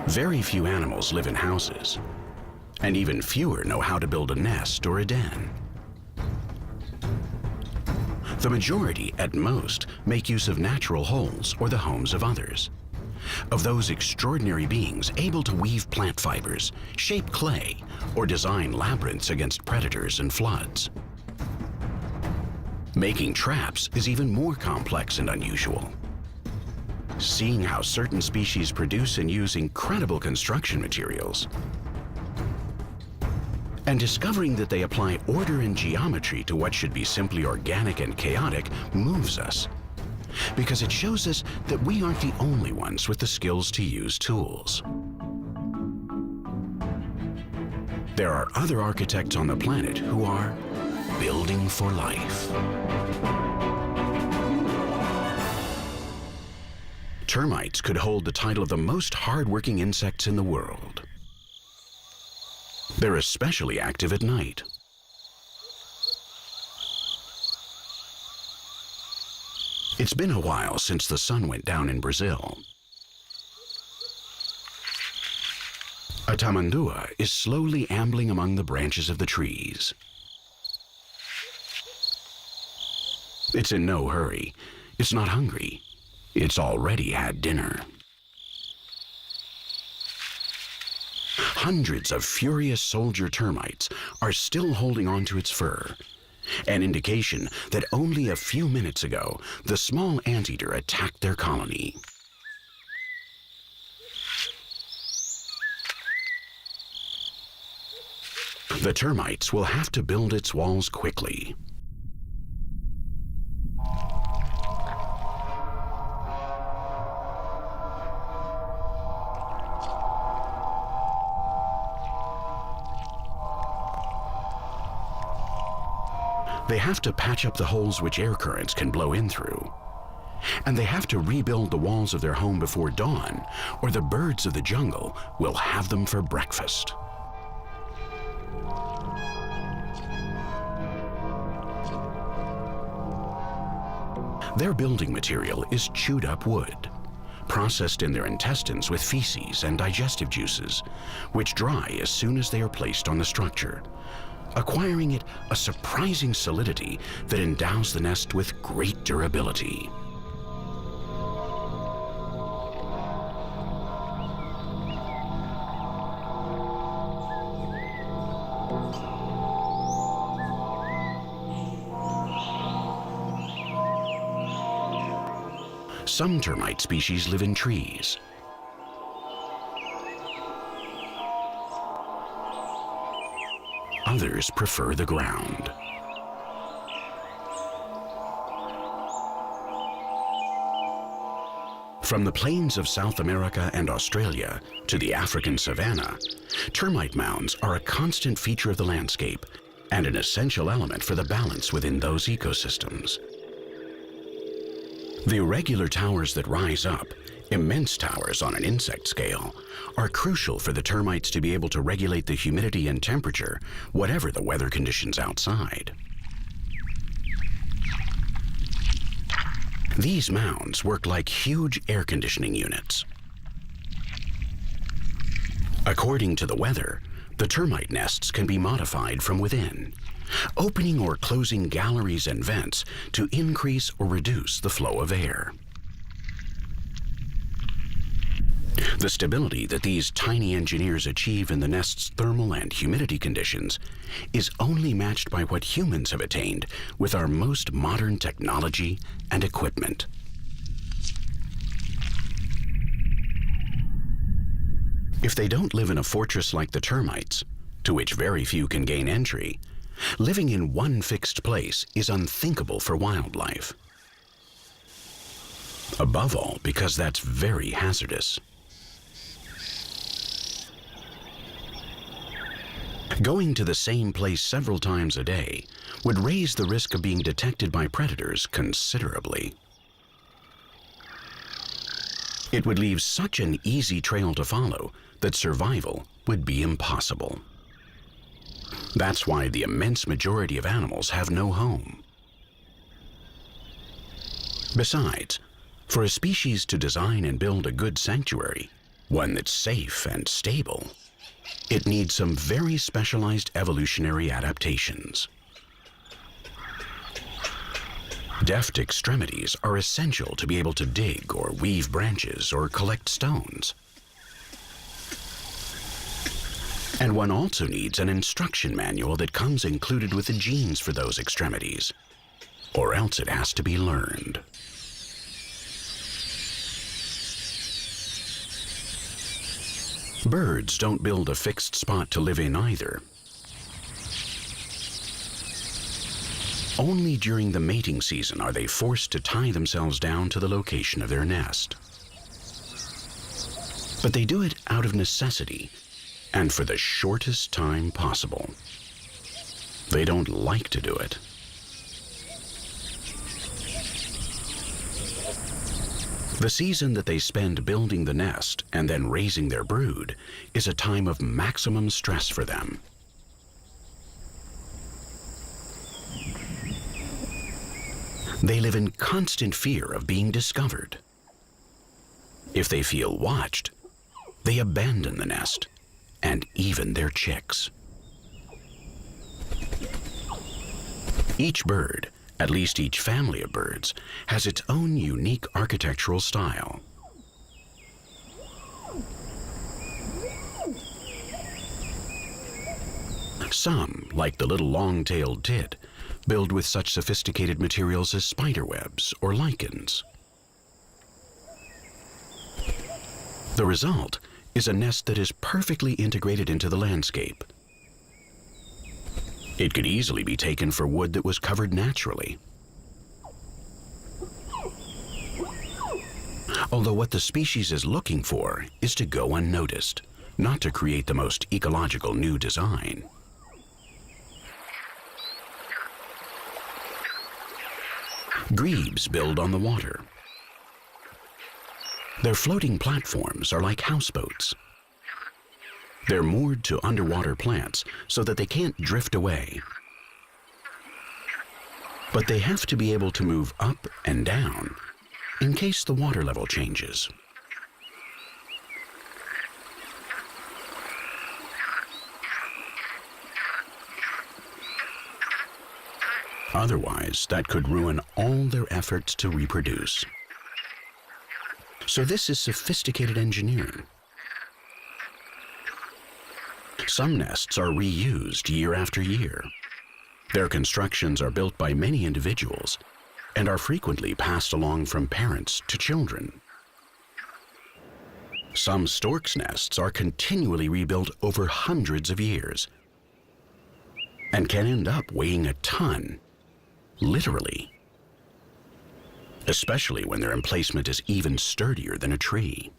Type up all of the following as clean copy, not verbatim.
Very few animals live in houses, and even fewer know how to build a nest or a den. The majority, at most, make use of natural holes or the homes of others. Of those extraordinary beings able to weave plant fibers, shape clay, or design labyrinths against predators and floods. Making traps is even more complex and unusual. Seeing how certain species produce and use incredible construction materials, and discovering that they apply order and geometry to what should be simply organic and chaotic moves us, because it shows us that we aren't the only ones with the skills to use tools. There are other architects on the planet who are building for life. Termites could hold the title of the most hard-working insects in the world. They're especially active at night. It's been a while since the sun went down in Brazil. A tamandua is slowly ambling among the branches of the trees. It's in no hurry. It's not hungry. It's already had dinner. Hundreds of furious soldier termites are still holding on to its fur, an indication that only a few minutes ago, the small anteater attacked their colony. The termites will have to build its walls quickly. They have to patch up the holes which air currents can blow in through. And they have to rebuild the walls of their home before dawn, or the birds of the jungle will have them for breakfast. Their building material is chewed up wood, processed in their intestines with feces and digestive juices, which dry as soon as they are placed on the structure, acquiring it a surprising solidity that endows the nest with great durability. Some termite species live in trees. Others prefer the ground. From the plains of South America and Australia to the African savanna, termite mounds are a constant feature of the landscape and an essential element for the balance within those ecosystems. The irregular towers that rise up, immense towers on an insect scale, are crucial for the termites to be able to regulate the humidity and temperature, whatever the weather conditions outside. These mounds work like huge air conditioning units. According to the weather, the termite nests can be modified from within, opening or closing galleries and vents to increase or reduce the flow of air. The stability that these tiny engineers achieve in the nest's thermal and humidity conditions is only matched by what humans have attained with our most modern technology and equipment. If they don't live in a fortress like the termites, to which very few can gain entry, living in one fixed place is unthinkable for wildlife. Above all, because that's very hazardous. Going to the same place several times a day would raise the risk of being detected by predators considerably. It would leave such an easy trail to follow that survival would be impossible. That's why the immense majority of animals have no home. Besides, for a species to design and build a good sanctuary, one that's safe and stable, it needs some very specialized evolutionary adaptations. Deft extremities are essential to be able to dig or weave branches or collect stones. And one also needs an instruction manual that comes included with the genes for those extremities, or else it has to be learned. Birds don't build a fixed spot to live in either. Only during the mating season are they forced to tie themselves down to the location of their nest. But they do it out of necessity and for the shortest time possible. They don't like to do it. The season that they spend building the nest and then raising their brood is a time of maximum stress for them. They live in constant fear of being discovered. If they feel watched, they abandon the nest and even their chicks. Each bird, at least each family of birds, has its own unique architectural style. Some, like the little long-tailed tit, build with such sophisticated materials as spiderwebs or lichens. The result is a nest that is perfectly integrated into the landscape. It could easily be taken for wood that was covered naturally. Although what the species is looking for is to go unnoticed, not to create the most ecological new design. Grebes build on the water. Their floating platforms are like houseboats. They're moored to underwater plants so that they can't drift away. But they have to be able to move up and down in case the water level changes. Otherwise, that could ruin all their efforts to reproduce. So this is sophisticated engineering. Some nests are reused year after year. Their constructions are built by many individuals and are frequently passed along from parents to children. Some storks' nests are continually rebuilt over hundreds of years and can end up weighing a ton. Literally. Especially when their emplacement is even sturdier than a tree.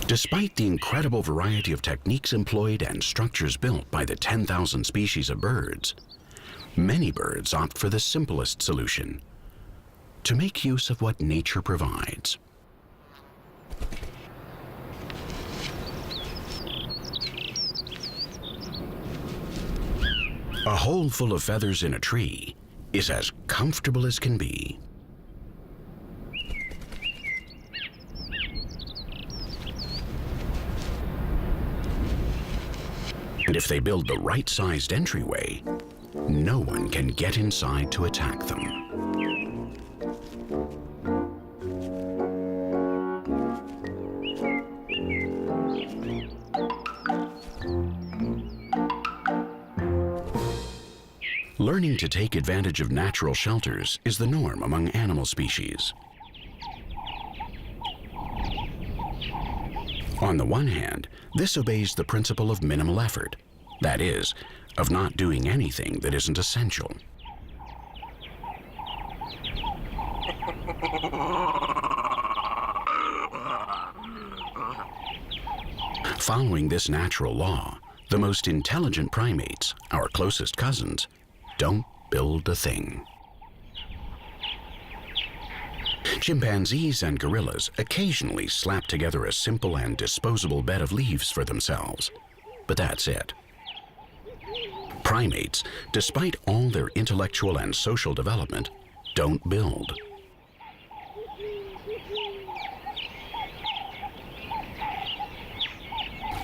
Despite the incredible variety of techniques employed and structures built by the 10,000 species of birds, many birds opt for the simplest solution: to make use of what nature provides. A hole full of feathers in a tree is as comfortable as can be. And if they build the right-sized entryway, no one can get inside to attack them. Learning to take advantage of natural shelters is the norm among animal species. On the one hand, this obeys the principle of minimal effort, that is, of not doing anything that isn't essential. Following this natural law, the most intelligent primates, our closest cousins, don't build a thing. Chimpanzees and gorillas occasionally slap together a simple and disposable bed of leaves for themselves, but that's it. Primates, despite all their intellectual and social development, don't build.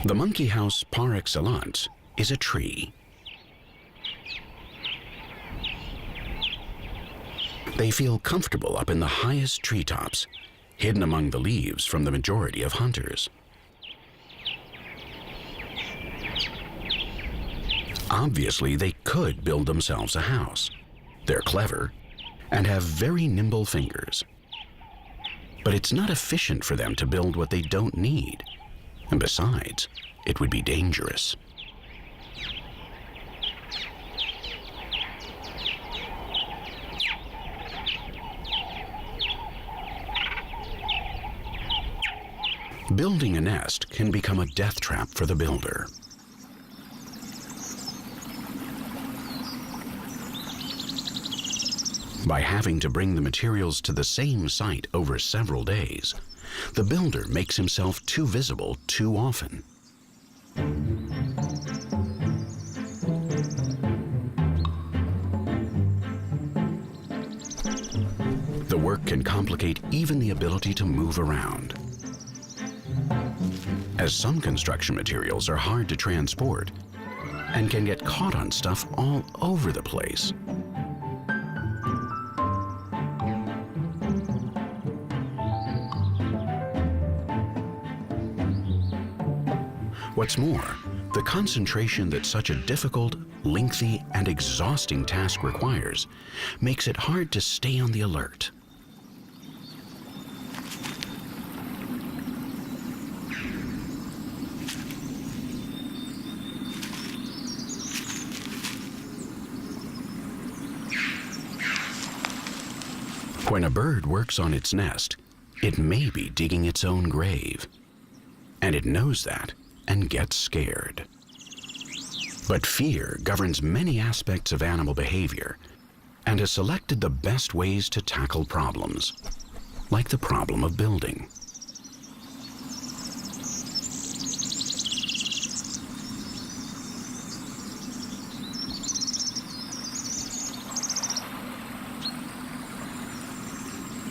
The monkey house par excellence is a tree. They feel comfortable up in the highest treetops, hidden among the leaves from the majority of hunters. Obviously, they could build themselves a house. They're clever and have very nimble fingers. But it's not efficient for them to build what they don't need. And besides, it would be dangerous. Building a nest can become a death trap for the builder. By having to bring the materials to the same site over several days, the builder makes himself too visible too often. The work can complicate even the ability to move around, as some construction materials are hard to transport and can get caught on stuff all over the place. What's more, the concentration that such a difficult, lengthy, and exhausting task requires makes it hard to stay on the alert. When a bird works on its nest, it may be digging its own grave. And it knows that and gets scared. But fear governs many aspects of animal behavior and has selected the best ways to tackle problems, like the problem of building.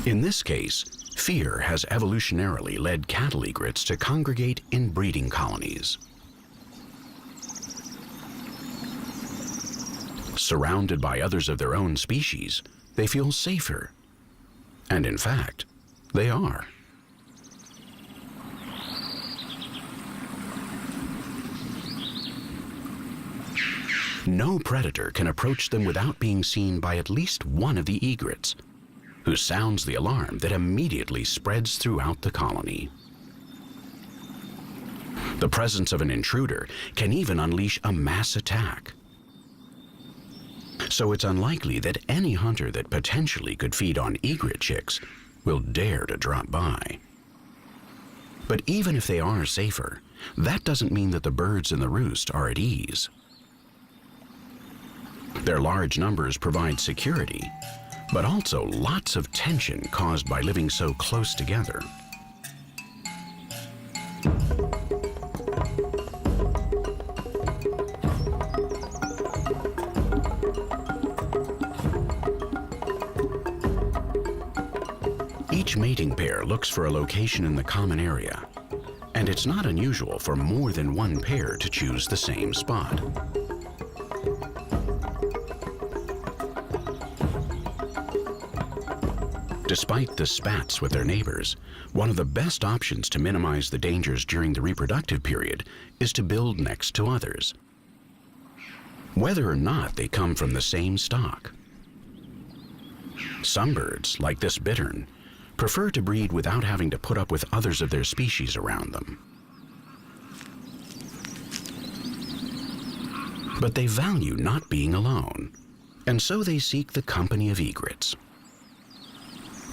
In this case, fear has evolutionarily led cattle egrets to congregate in breeding colonies. Surrounded by others of their own species, they feel safer. And in fact, they are. No predator can approach them without being seen by at least one of the egrets, who sounds the alarm that immediately spreads throughout the colony. The presence of an intruder can even unleash a mass attack. So it's unlikely that any hunter that potentially could feed on egret chicks will dare to drop by. But even if they are safer, that doesn't mean that the birds in the roost are at ease. Their large numbers provide security, but also lots of tension caused by living so close together. Each mating pair looks for a location in the common area, and it's not unusual for more than one pair to choose the same spot. Despite the spats with their neighbors, one of the best options to minimize the dangers during the reproductive period is to build next to others, whether or not they come from the same stock. Some birds, like this bittern, prefer to breed without having to put up with others of their species around them. But they value not being alone, and so they seek the company of egrets.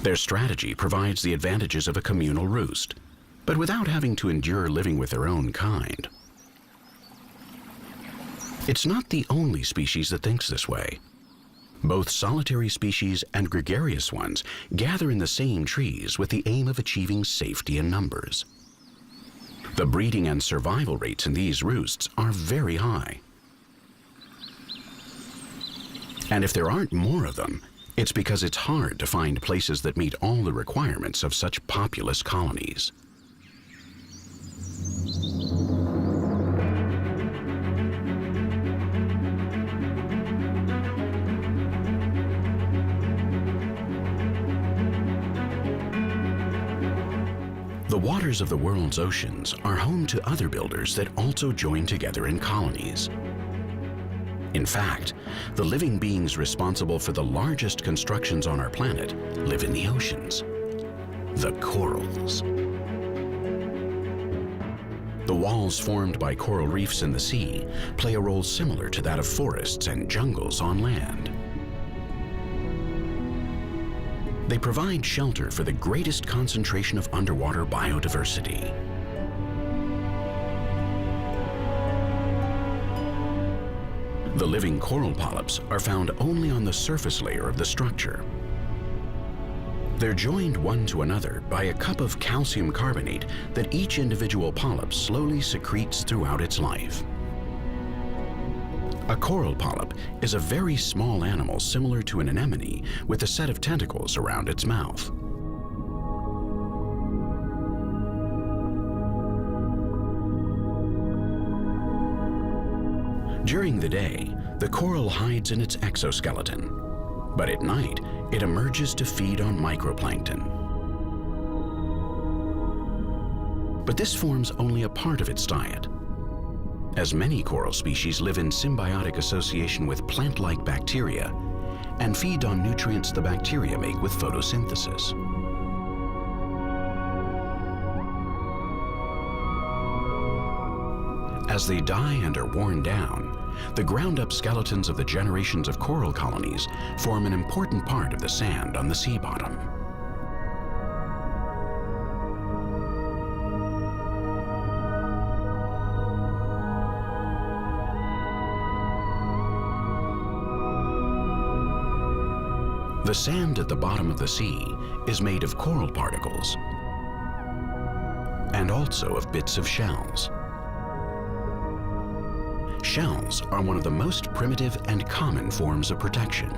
Their strategy provides the advantages of a communal roost, but without having to endure living with their own kind. It's not the only species that thinks this way. Both solitary species and gregarious ones gather in the same trees with the aim of achieving safety in numbers. The breeding and survival rates in these roosts are very high. And if there aren't more of them, it's because it's hard to find places that meet all the requirements of such populous colonies. The waters of the world's oceans are home to other builders that also join together in colonies. In fact, the living beings responsible for the largest constructions on our planet live in the oceans, the corals. The walls formed by coral reefs in the sea play a role similar to that of forests and jungles on land. They provide shelter for the greatest concentration of underwater biodiversity. The living coral polyps are found only on the surface layer of the structure. They're joined one to another by a cup of calcium carbonate that each individual polyp slowly secretes throughout its life. A coral polyp is a very small animal similar to an anemone with a set of tentacles around its mouth. During the day, the coral hides in its exoskeleton, but at night, it emerges to feed on microplankton. But this forms only a part of its diet, as many coral species live in symbiotic association with plant-like bacteria and feed on nutrients the bacteria make with photosynthesis. As they die and are worn down, the ground-up skeletons of the generations of coral colonies form an important part of the sand on the sea bottom. The sand at the bottom of the sea is made of coral particles and also of bits of shells. Shells are one of the most primitive and common forms of protection.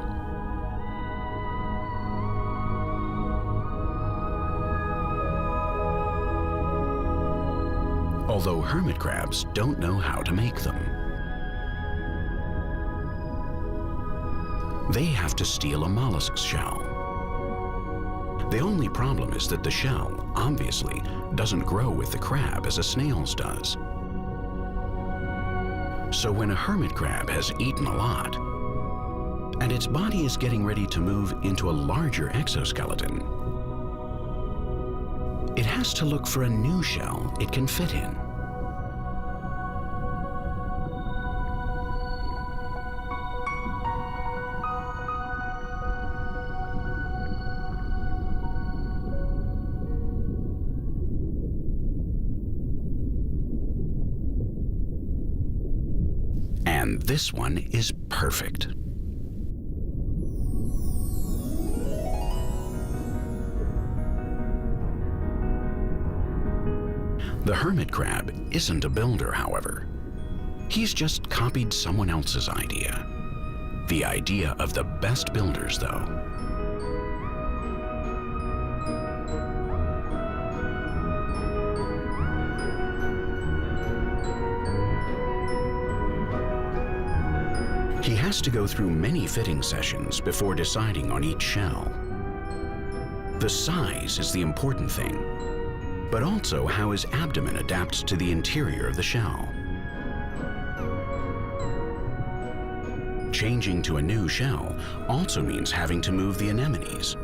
Although hermit crabs don't know how to make them. They have to steal a mollusk's shell. The only problem is that the shell, obviously, doesn't grow with the crab as a snail's does. So when a hermit crab has eaten a lot, and its body is getting ready to move into a larger exoskeleton, it has to look for a new shell it can fit in. And this one is perfect. The hermit crab isn't a builder, however. He's just copied someone else's idea. The idea of the best builders, though. He has to go through many fitting sessions before deciding on each shell. The size is the important thing, but also how his abdomen adapts to the interior of the shell. Changing to a new shell also means having to move the anemones,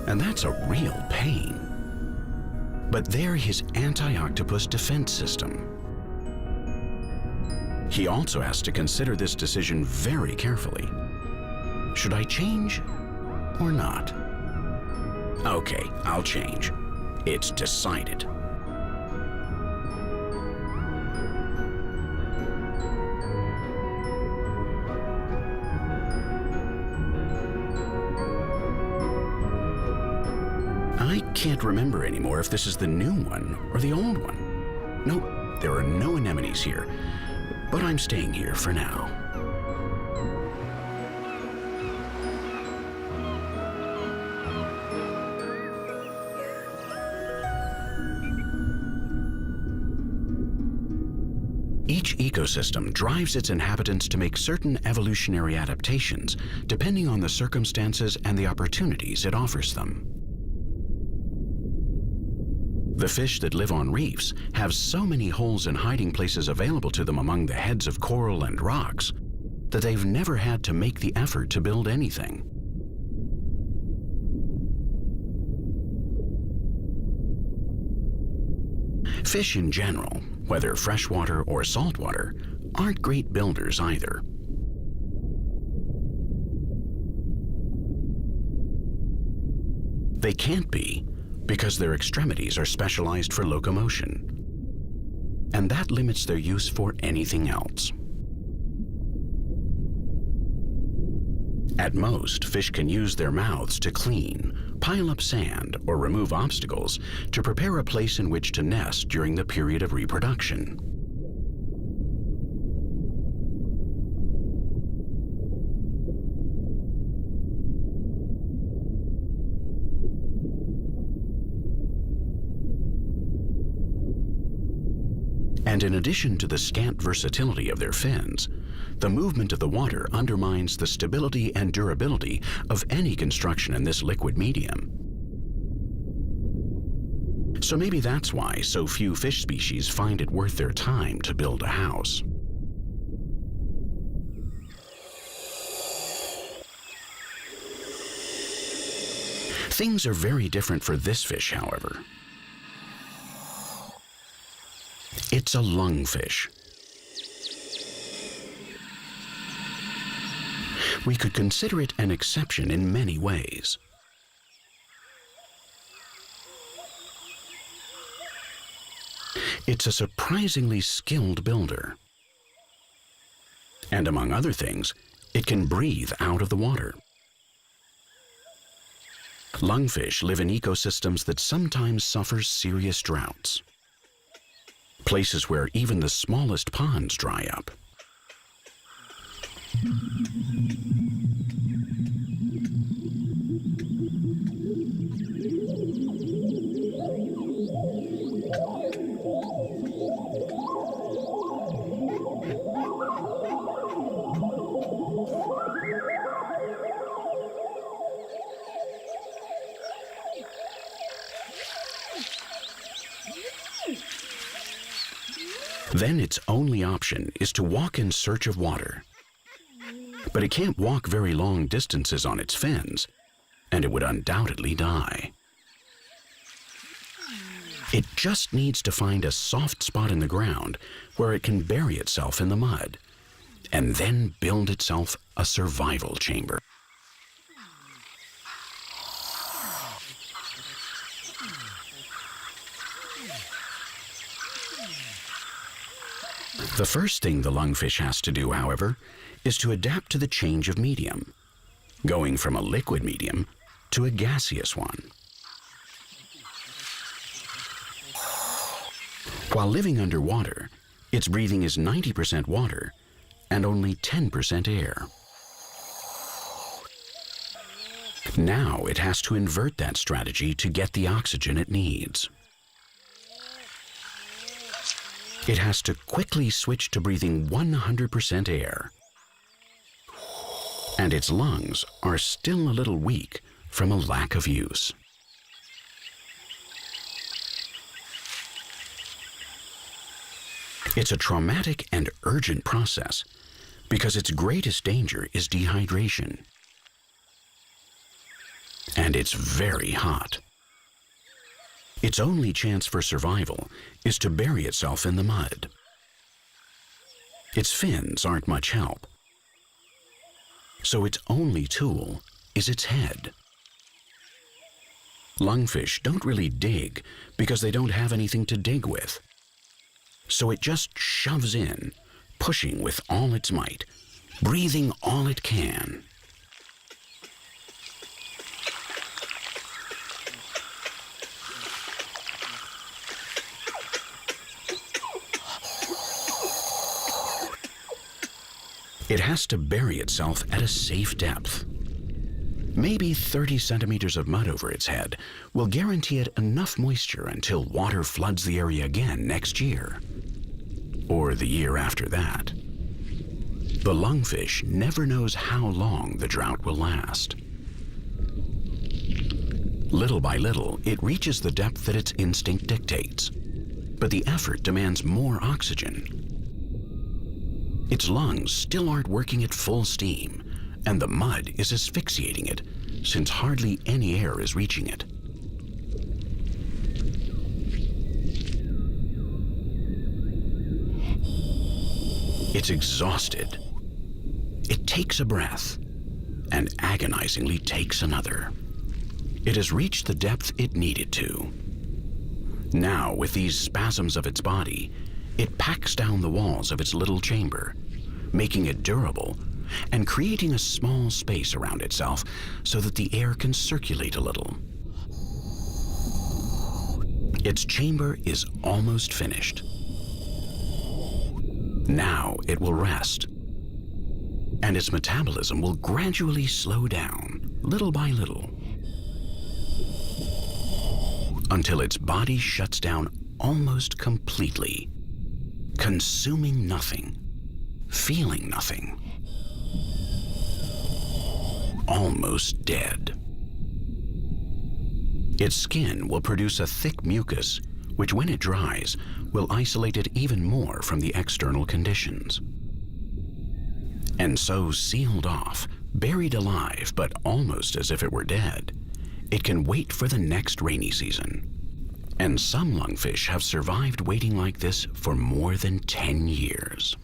and that's a real pain. But they're his anti-octopus defense system. He also has to consider this decision very carefully. Should I change or not? Okay, I'll change. It's decided. I can't remember anymore if this is the new one or the old one. Nope, there are no anemones here, but I'm staying here for now. ecosystem drives its inhabitants to make certain evolutionary adaptations depending on the circumstances and the opportunities it offers them. The fish that live on reefs have so many holes and hiding places available to them among the heads of coral and rocks that they've never had to make the effort to build anything. Fish in general, whether freshwater or saltwater, aren't great builders either. They can't be because their extremities are specialized for locomotion, and that limits their use for anything else. At most, fish can use their mouths to clean, pile up sand, or remove obstacles to prepare a place in which to nest during the period of reproduction. And in addition to the scant versatility of their fins, the movement of the water undermines the stability and durability of any construction in this liquid medium. So maybe that's why so few fish species find it worth their time to build a house. Things are very different for this fish, however. It's a lungfish. We could consider it an exception in many ways. It's a surprisingly skilled builder. And among other things, it can breathe out of the water. Lungfish live in ecosystems that sometimes suffer serious droughts. Places where even the smallest ponds dry up. Then its only option is to walk in search of water. But it can't walk very long distances on its fins, and it would undoubtedly die. It just needs to find a soft spot in the ground where it can bury itself in the mud, and then build itself a survival chamber. The first thing the lungfish has to do, however, is to adapt to the change of medium, going from a liquid medium to a gaseous one. While living underwater, its breathing is 90% water and only 10% air. Now it has to invert that strategy to get the oxygen it needs. It has to quickly switch to breathing 100% air. And its lungs are still a little weak from a lack of use. It's a traumatic and urgent process because its greatest danger is dehydration. And it's very hot. Its only chance for survival is to bury itself in the mud. Its fins aren't much help. So its only tool is its head. Lungfish don't really dig because they don't have anything to dig with. So it just shoves in, pushing with all its might, breathing all it can. It has to bury itself at a safe depth. Maybe 30 centimeters of mud over its head will guarantee it enough moisture until water floods the area again next year. or the year after that. The lungfish never knows how long the drought will last. Little by little, it reaches the depth that its instinct dictates, but the effort demands more oxygen. Its lungs still aren't working at full steam, and the mud is asphyxiating it, since hardly any air is reaching it. It's exhausted. It takes a breath and agonizingly takes another. It has reached the depth it needed to. Now, with these spasms of its body, it packs down the walls of its little chamber, making it durable and creating a small space around itself so that the air can circulate a little. Its chamber is almost finished. Now it will rest, and its metabolism will gradually slow down, little by little, until its body shuts down almost completely, consuming nothing, feeling nothing, almost dead. Its skin will produce a thick mucus, which when it dries, will isolate it even more from the external conditions. And so sealed off, buried alive, but almost as if it were dead, it can wait for the next rainy season. And some lungfish have survived waiting like this for more than 10 years.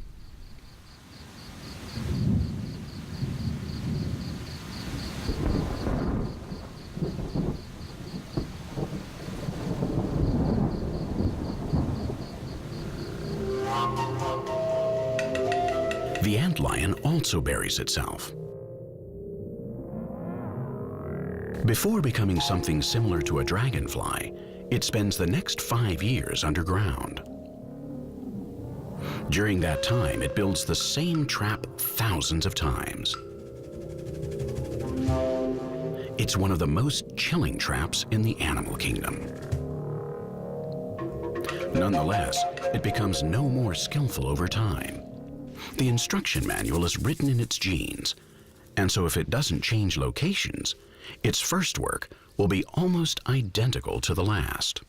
The antlion also buries itself. Before becoming something similar to a dragonfly, it spends the next 5 years underground. During that time, it builds the same trap thousands of times. It's one of the most chilling traps in the animal kingdom. Nonetheless, it becomes no more skillful over time. The instruction manual is written in its genes, and so if it doesn't change locations, its first work will be almost identical to the last.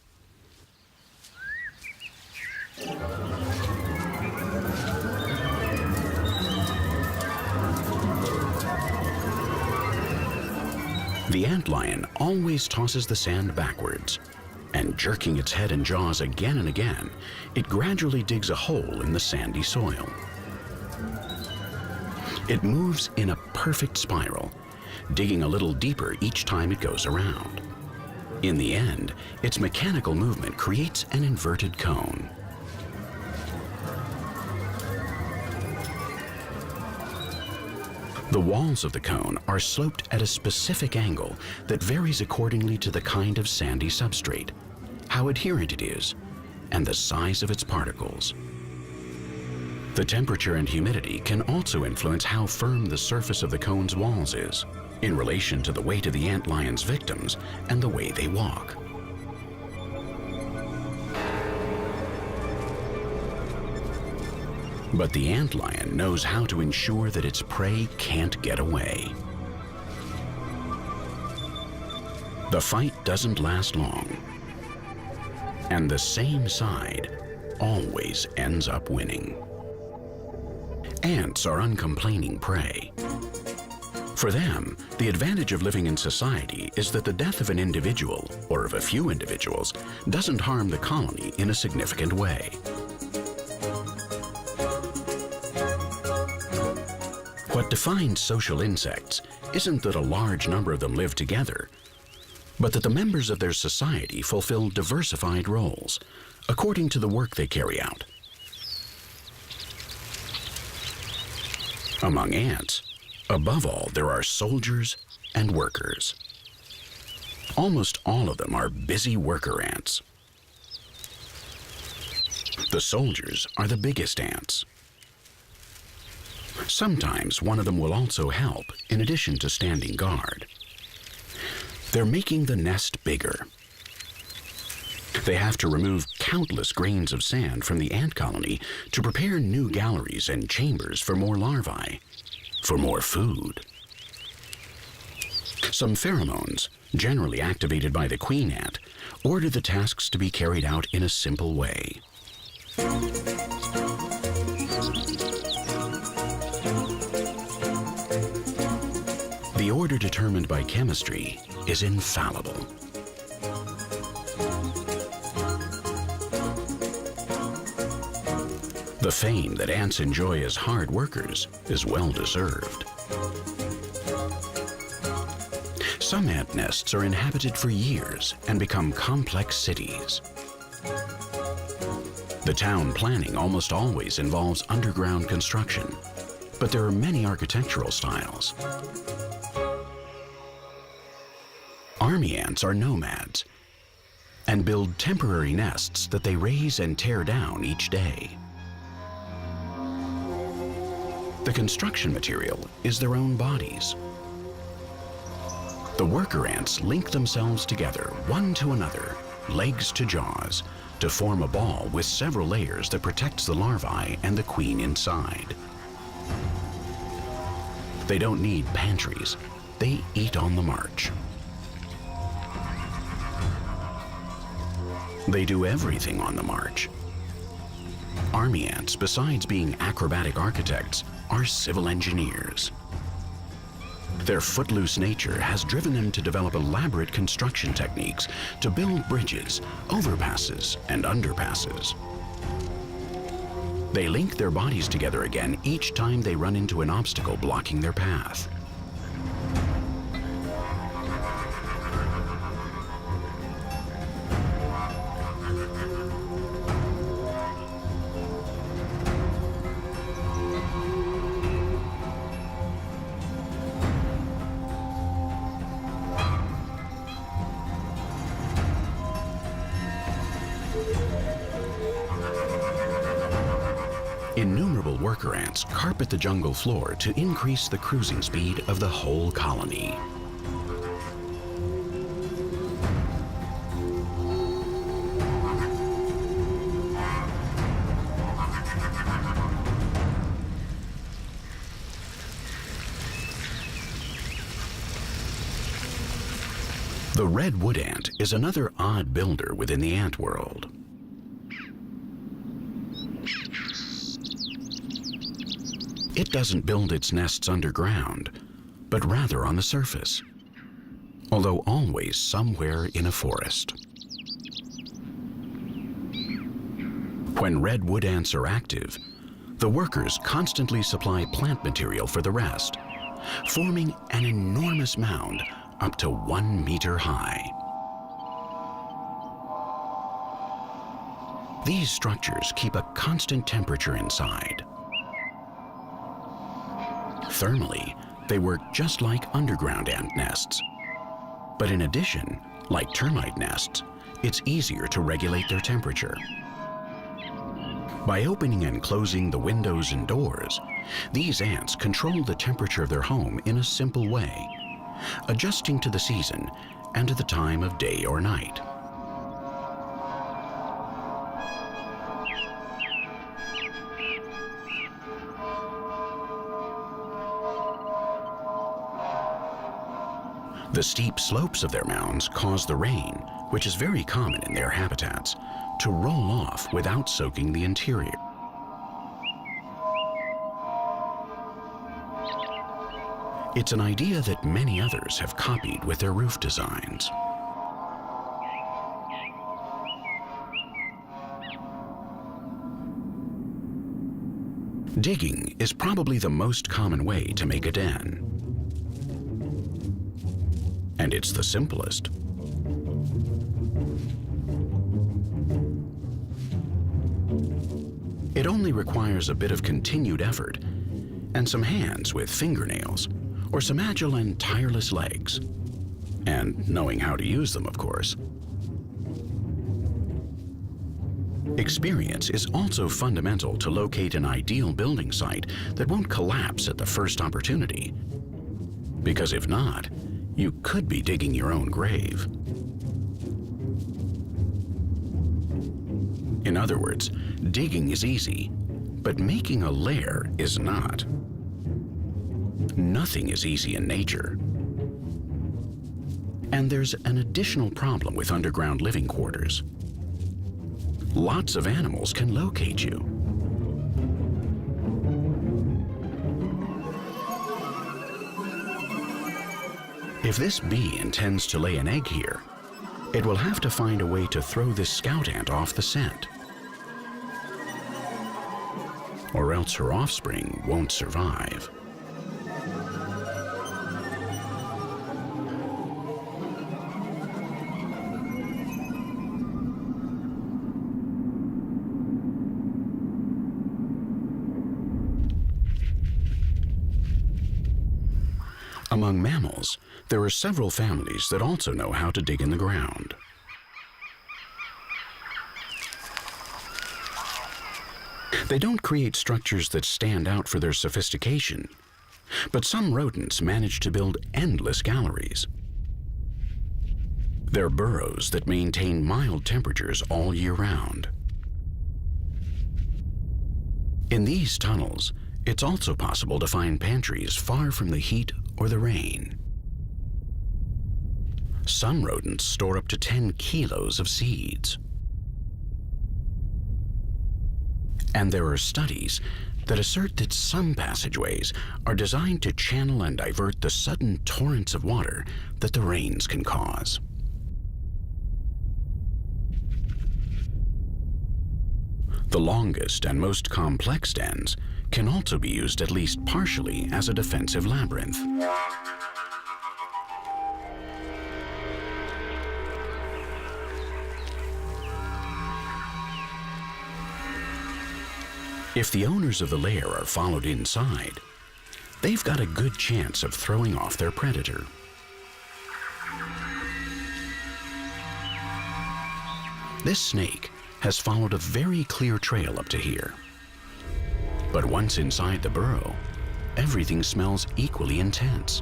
The antlion always tosses the sand backwards, and jerking its head and jaws again and again, it gradually digs a hole in the sandy soil. It moves in a perfect spiral, digging a little deeper each time it goes around. In the end, its mechanical movement creates an inverted cone. The walls of the cone are sloped at a specific angle that varies accordingly to the kind of sandy substrate, how adherent it is, and the size of its particles. The temperature and humidity can also influence how firm the surface of the cone's walls is, in relation to the weight of the antlion's victims and the way they walk. But the antlion knows how to ensure that its prey can't get away. The fight doesn't last long, and the same side always ends up winning. Ants are uncomplaining prey. For them, the advantage of living in society is that the death of an individual, or of a few individuals, doesn't harm the colony in a significant way. What defines social insects isn't that a large number of them live together, but that the members of their society fulfill diversified roles according to the work they carry out. Among ants, above all, there are soldiers and workers. Almost all of them are busy worker ants. The soldiers are the biggest ants. Sometimes one of them will also help, in addition to standing guard. They're making the nest bigger. They have to remove countless grains of sand from the ant colony to prepare new galleries and chambers for more larvae, for more food. Some pheromones, generally activated by the queen ant, order the tasks to be carried out in a simple way. The order determined by chemistry is infallible. The fame that ants enjoy as hard workers is well deserved. Some ant nests are inhabited for years and become complex cities. The town planning almost always involves underground construction, but there are many architectural styles. Army ants are nomads and build temporary nests that they raise and tear down each day. The construction material is their own bodies. The worker ants link themselves together, one to another, legs to jaws, to form a ball with several layers that protects the larvae and the queen inside. They don't need pantries. They eat on the march. They do everything on the march. Army ants, besides being acrobatic architects, are civil engineers. Their footloose nature has driven them to develop elaborate construction techniques to build bridges, overpasses, and underpasses. They link their bodies together again each time they run into an obstacle blocking their path. Innumerable worker ants carpet the jungle floor to increase the cruising speed of the whole colony. The red wood ant is another odd builder within the ant world. It doesn't build its nests underground, but rather on the surface, although always somewhere in a forest. When red wood ants are active, the workers constantly supply plant material for the rest, forming an enormous mound up to 1 meter high. These structures keep a constant temperature inside. Thermally, they work just like underground ant nests. But in addition, like termite nests, it's easier to regulate their temperature. By opening and closing the windows and doors, these ants control the temperature of their home in a simple way, adjusting to the season and to the time of day or night. The steep slopes of their mounds cause the rain, which is very common in their habitats, to roll off without soaking the interior. It's an idea that many others have copied with their roof designs. Digging is probably the most common way to make a den. And it's the simplest. It only requires a bit of continued effort and some hands with fingernails, or some agile and tireless legs, and knowing how to use them, of course. Experience is also fundamental to locate an ideal building site that won't collapse at the first opportunity, because if not, you could be digging your own grave. other words, digging is easy, but making a lair is not. Nothing is easy in nature. And there's an additional problem with underground living quarters. Lots of animals can locate you. If this bee intends to lay an egg here, it will have to find a way to throw this scout ant off the scent. Or else her offspring won't survive. Among mammals, there are several families that also know how to dig in the ground. They don't create structures that stand out for their sophistication, but some rodents manage to build endless galleries. They're burrows that maintain mild temperatures all year round. In these tunnels, it's also possible to find pantries far from the heat or the rain. Some rodents store up to 10 kilos of seeds. And there are studies that assert that some passageways are designed to channel and divert the sudden torrents of water that the rains can cause. The longest and most complex dens can also be used at least partially as a defensive labyrinth. If the owners of the lair are followed inside, they've got a good chance of throwing off their predator. This snake has followed a very clear trail up to here. But once inside the burrow, everything smells equally intense.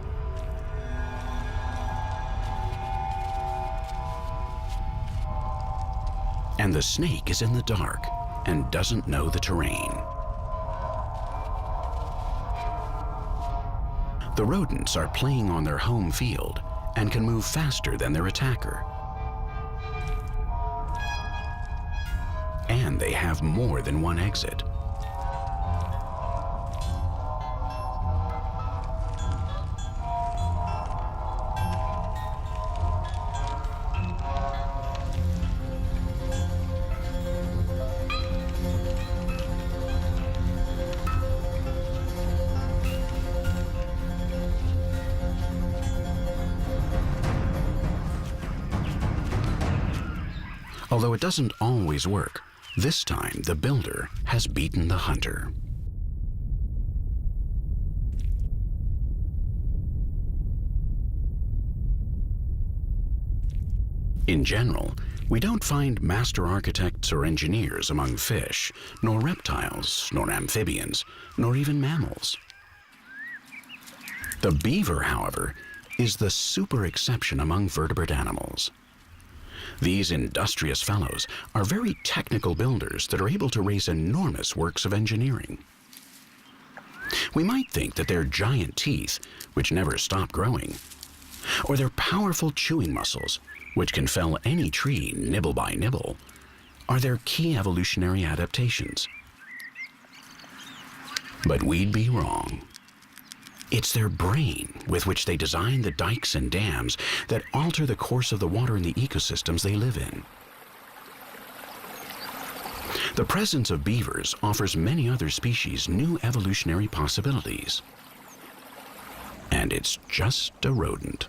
And the snake is in the dark and doesn't know the terrain. The rodents are playing on their home field and can move faster than their attacker. And they have more than one exit. Although it doesn't always work, this time the builder has beaten the hunter. In general, we don't find master architects or engineers among fish, nor reptiles, nor amphibians, nor even mammals. The beaver, however, is the super exception among vertebrate animals. These industrious fellows are very technical builders that are able to raise enormous works of engineering. We might think that their giant teeth, which never stop growing, or their powerful chewing muscles, which can fell any tree nibble by nibble, are their key evolutionary adaptations. But we'd be wrong. It's their brain with which they design the dikes and dams that alter the course of the water in the ecosystems they live in. The presence of beavers offers many other species new evolutionary possibilities. And it's just a rodent.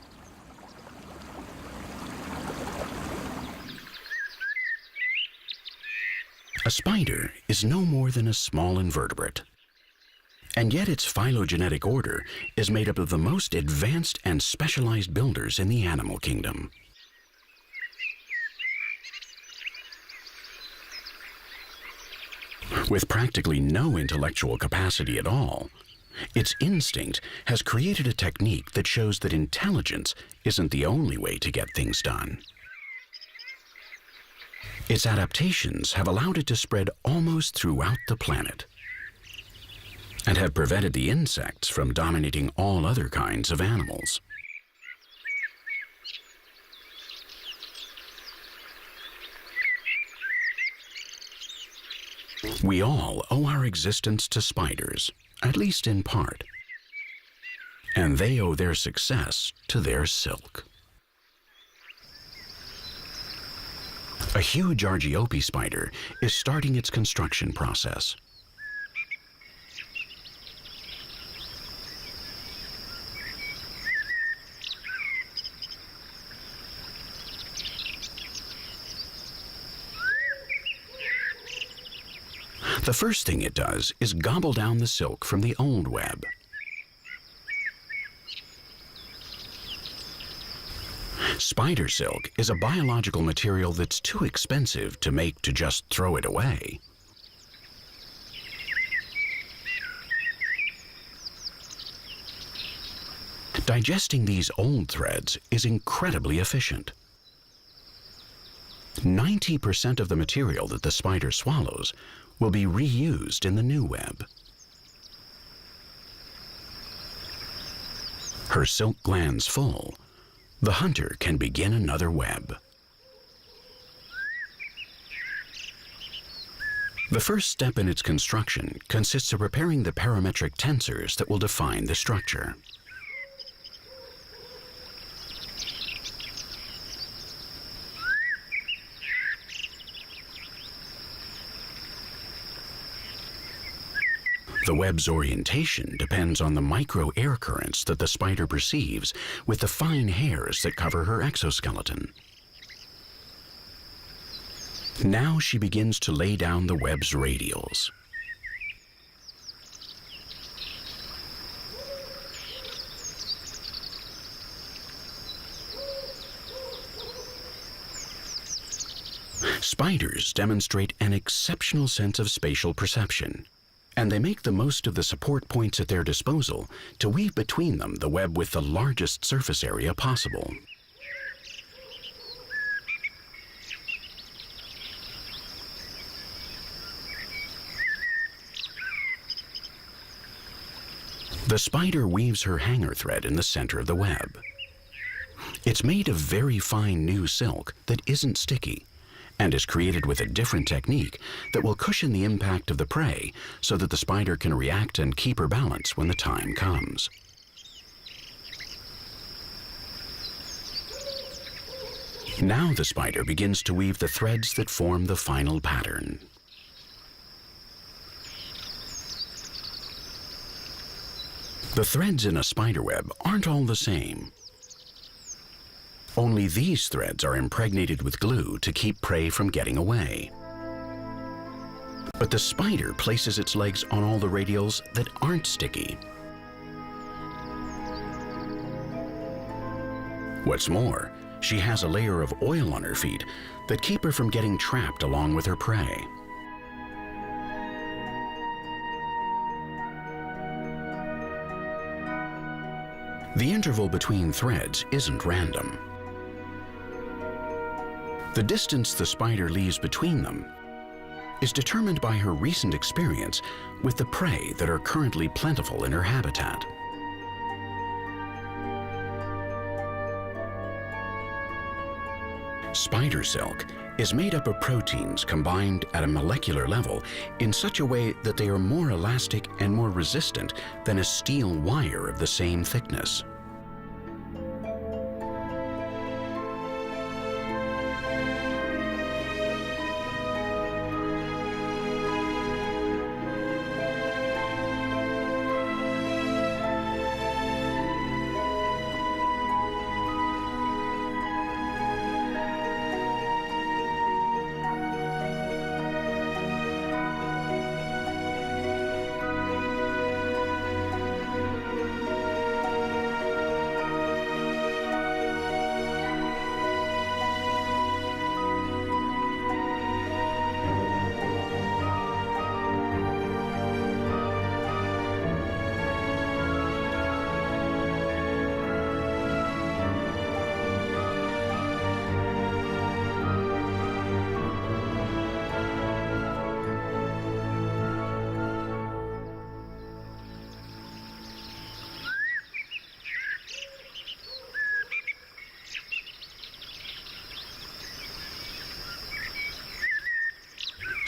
A spider is no more than a small invertebrate. And yet its phylogenetic order is made up of the most advanced and specialized builders in the animal kingdom. With practically no intellectual capacity at all, its instinct has created a technique that shows that intelligence isn't the only way to get things done. Its adaptations have allowed it to spread almost throughout the planet and have prevented the insects from dominating all other kinds of animals. We all owe our existence to spiders, at least in part. And they owe their success to their silk. A huge Argiope spider is starting its construction process. The first thing it does is gobble down the silk from the old web. Spider silk is a biological material that's too expensive to make to just throw it away. Digesting these old threads is incredibly efficient. 90% of the material that the spider swallows will be reused in the new web. Her silk glands full, the hunter can begin another web. The first step in its construction consists of preparing the parametric tensors that will define the structure. The web's orientation depends on the micro air currents that the spider perceives with the fine hairs that cover her exoskeleton. Now she begins to lay down the web's radials. Spiders demonstrate an exceptional sense of spatial perception, and they make the most of the support points at their disposal to weave between them the web with the largest surface area possible. The spider weaves her hanger thread in the center of the web. It's made of very fine new silk that isn't sticky, and is created with a different technique that will cushion the impact of the prey so that the spider can react and keep her balance when the time comes. Now the spider begins to weave the threads that form the final pattern. The threads in a spider web aren't all the same. Only these threads are impregnated with glue to keep prey from getting away. But the spider places its legs on all the radials that aren't sticky. What's more, she has a layer of oil on her feet that keep her from getting trapped along with her prey. The interval between threads isn't random. The distance the spider leaves between them is determined by her recent experience with the prey that are currently plentiful in her habitat. Spider silk is made up of proteins combined at a molecular level in such a way that they are more elastic and more resistant than a steel wire of the same thickness.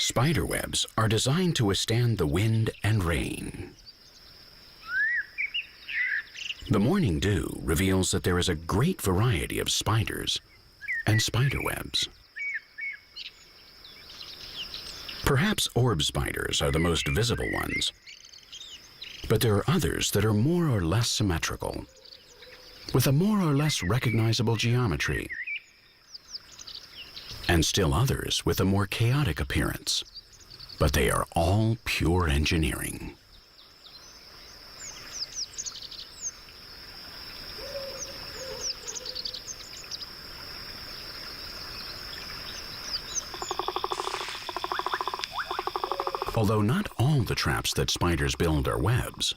Spider webs are designed to withstand the wind and rain. The morning dew reveals that there is a great variety of spiders and spider webs. Perhaps orb spiders are the most visible ones, but there are others that are more or less symmetrical, with a more or less recognizable geometry, and still others with a more chaotic appearance, but they are all pure engineering. Although not all the traps that spiders build are webs,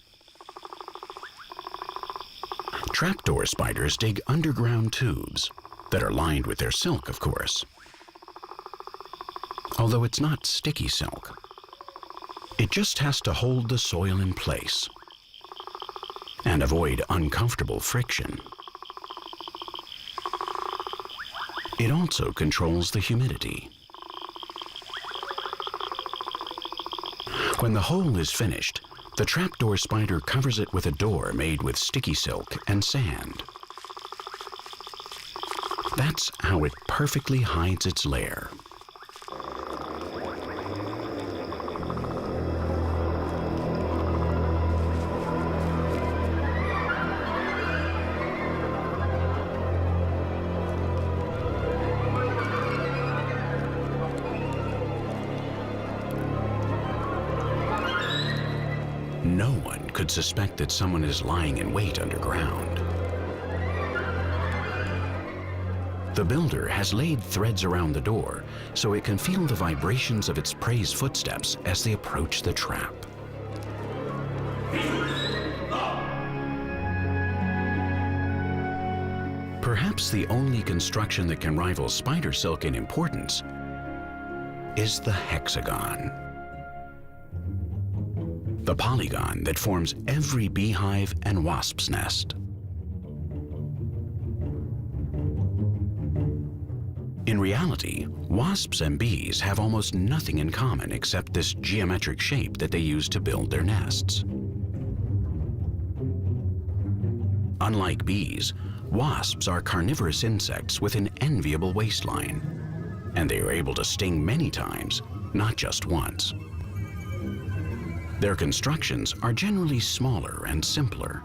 trapdoor spiders dig underground tubes that are lined with their silk, of course. Although it's not sticky silk, it just has to hold the soil in place and avoid uncomfortable friction. It also controls the humidity. When the hole is finished, the trapdoor spider covers it with a door made with sticky silk and sand. That's how it perfectly hides its lair. No one could suspect that someone is lying in wait underground. The builder has laid threads around the door so it can feel the vibrations of its prey's footsteps as they approach the trap. Perhaps the only construction that can rival spider silk in importance is the hexagon. The polygon that forms every beehive and wasp's nest. In reality, wasps and bees have almost nothing in common except this geometric shape that they use to build their nests. Unlike bees, wasps are carnivorous insects with an enviable waistline, and they are able to sting many times, not just once. Their constructions are generally smaller and simpler.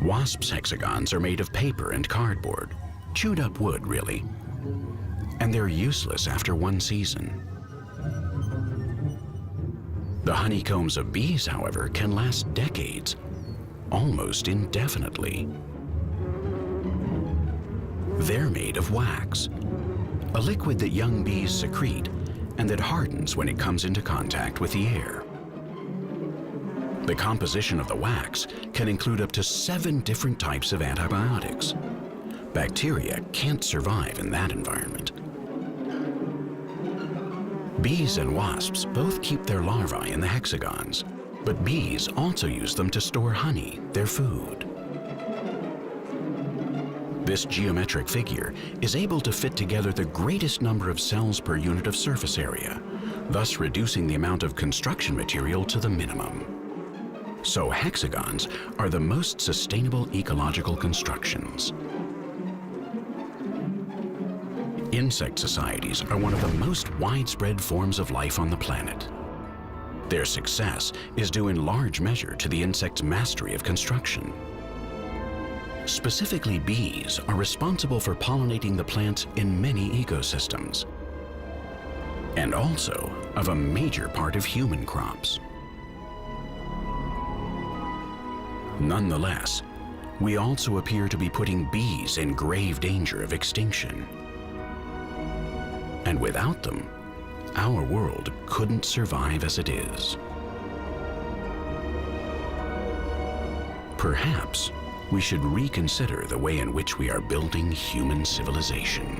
Wasps' hexagons are made of paper and cardboard, chewed up wood really, and they're useless after one season. The honeycombs of bees, however, can last decades, almost indefinitely. They're made of wax, a liquid that young bees secrete and that hardens when it comes into contact with the air. The composition of the wax can include up to 7 different types of antibiotics. Bacteria can't survive in that environment. Bees and wasps both keep their larvae in the hexagons, but bees also use them to store honey, their food. This geometric figure is able to fit together the greatest number of cells per unit of surface area, thus reducing the amount of construction material to the minimum. So hexagons are the most sustainable ecological constructions. Insect societies are one of the most widespread forms of life on the planet. Their success is due in large measure to the insect's mastery of construction. Specifically, bees are responsible for pollinating the plants in many ecosystems, and also of a major part of human crops. Nonetheless, we also appear to be putting bees in grave danger of extinction. And without them, our world couldn't survive as it is. Perhaps we should reconsider the way in which we are building human civilization.